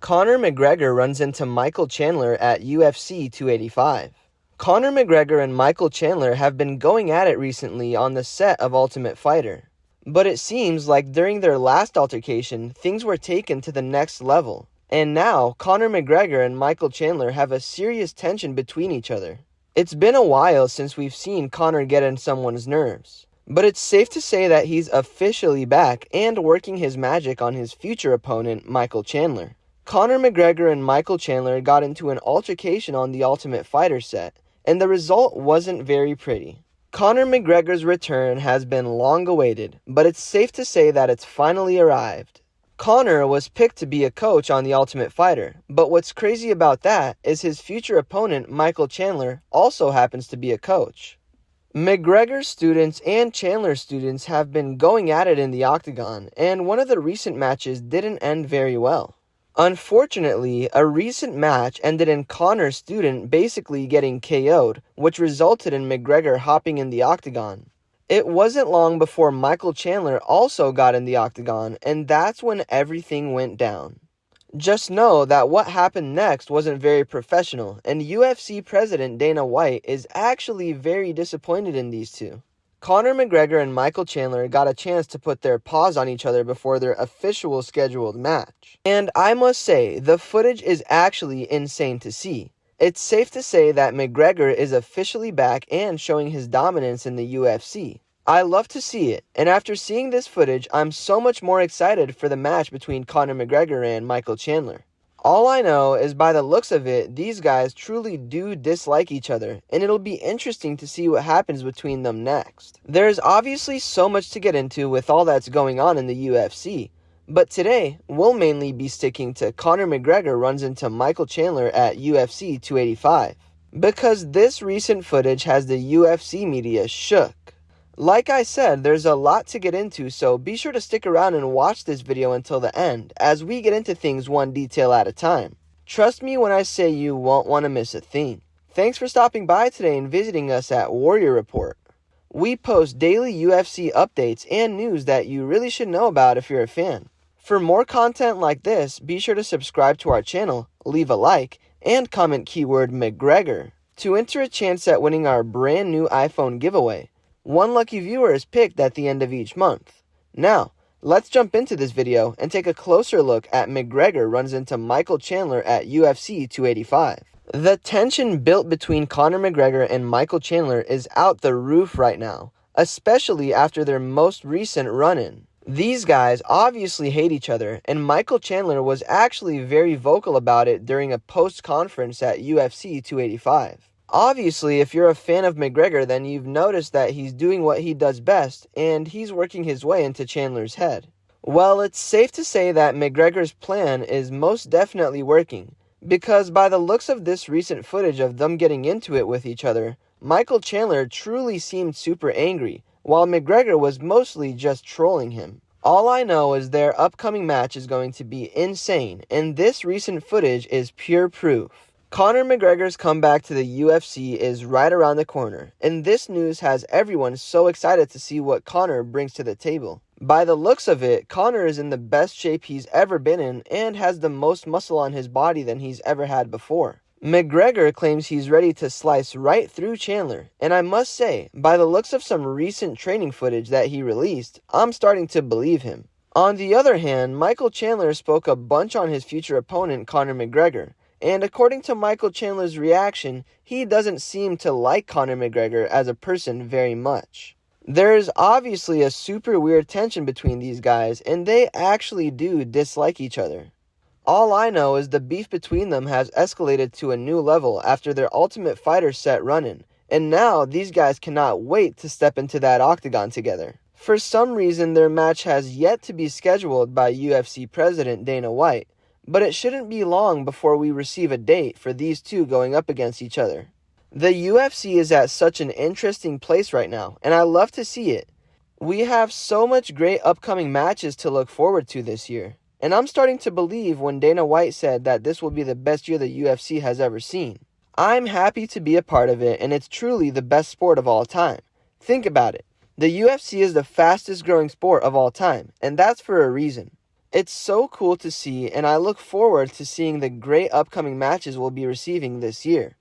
Conor McGregor runs into Michael Chandler at UFC 285. Conor McGregor and Michael Chandler have been going at it recently on the set of Ultimate Fighter. But it seems like during their last altercation, things were taken to the next level. And now, Conor McGregor and Michael Chandler have a serious tension between each other. It's been a while since we've seen Conor get on someone's nerves. But it's safe to say that he's officially back and working his magic on his future opponent, Michael Chandler. Conor McGregor and Michael Chandler got into an altercation on the Ultimate Fighter set, and the result wasn't very pretty. Conor McGregor's return has been long awaited, but it's safe to say that it's finally arrived. Conor was picked to be a coach on the Ultimate Fighter, but what's crazy about that is his future opponent, Michael Chandler, also happens to be a coach. McGregor's students and Chandler's students have been going at it in the octagon, and one of the recent matches didn't end very well. Unfortunately, a recent match ended in Conor's student basically getting KO'd, which resulted in McGregor hopping in the octagon. It wasn't long before Michael Chandler also got in the octagon, and that's when everything went down. Just know that what happened next wasn't very professional, and UFC President Dana White is actually very disappointed in these two. Conor McGregor and Michael Chandler got a chance to put their paws on each other before their official scheduled match. And I must say, the footage is actually insane to see. It's safe to say that McGregor is officially back and showing his dominance in the UFC. I love to see it, and after seeing this footage, I'm so much more excited for the match between Conor McGregor and Michael Chandler. All I know is by the looks of it, these guys truly do dislike each other, and it'll be interesting to see what happens between them next. There's obviously so much to get into with all that's going on in the UFC, but today, we'll mainly be sticking to Conor McGregor runs into Michael Chandler at UFC 285, because this recent footage has the UFC media shook. Like I said, there's a lot to get into, so be sure to stick around and watch this video until the end, as we get into things one detail at a time. Trust me when I say you won't want to miss a thing. Thanks for stopping by today and visiting us at Warrior Report. We post daily UFC updates and news that you really should know about if you're a fan. For more content like this, be sure to subscribe to our channel, leave a like, and comment keyword McGregor to enter a chance at winning our brand new iPhone giveaway. One lucky viewer is picked at the end of each month. Now, let's jump into this video and take a closer look at McGregor runs into Michael Chandler at UFC 285. The tension built between Conor McGregor and Michael Chandler is out the roof right now, especially after their most recent run-in. These guys obviously hate each other, and Michael Chandler was actually very vocal about it during a post-conference at UFC 285. Obviously, if you're a fan of McGregor, then you've noticed that he's doing what he does best, and he's working his way into Chandler's head. Well, it's safe to say that McGregor's plan is most definitely working, because by the looks of this recent footage of them getting into it with each other, Michael Chandler truly seemed super angry, while McGregor was mostly just trolling him. All I know is their upcoming match is going to be insane, and this recent footage is pure proof. Conor McGregor's comeback to the UFC is right around the corner, and this news has everyone so excited to see what Conor brings to the table. By the looks of it, Conor is in the best shape he's ever been in and has the most muscle on his body than he's ever had before. McGregor claims he's ready to slice right through Chandler, and I must say, by the looks of some recent training footage that he released, I'm starting to believe him. On the other hand, Michael Chandler spoke a bunch on his future opponent Conor McGregor, and according to Michael Chandler's reaction, he doesn't seem to like Conor McGregor as a person very much. There's obviously a super weird tension between these guys, and they actually do dislike each other. All I know is the beef between them has escalated to a new level after their Ultimate Fighter set run-in, and now these guys cannot wait to step into that octagon together. For some reason, their match has yet to be scheduled by UFC President Dana White, but it shouldn't be long before we receive a date for these two going up against each other. The UFC is at such an interesting place right now, and I love to see it. We have so much great upcoming matches to look forward to this year, and I'm starting to believe when Dana White said that this will be the best year the UFC has ever seen. I'm happy to be a part of it, and it's truly the best sport of all time. Think about it. The UFC is the fastest growing sport of all time, and that's for a reason. It's so cool to see, and I look forward to seeing the great upcoming matches we'll be receiving this year.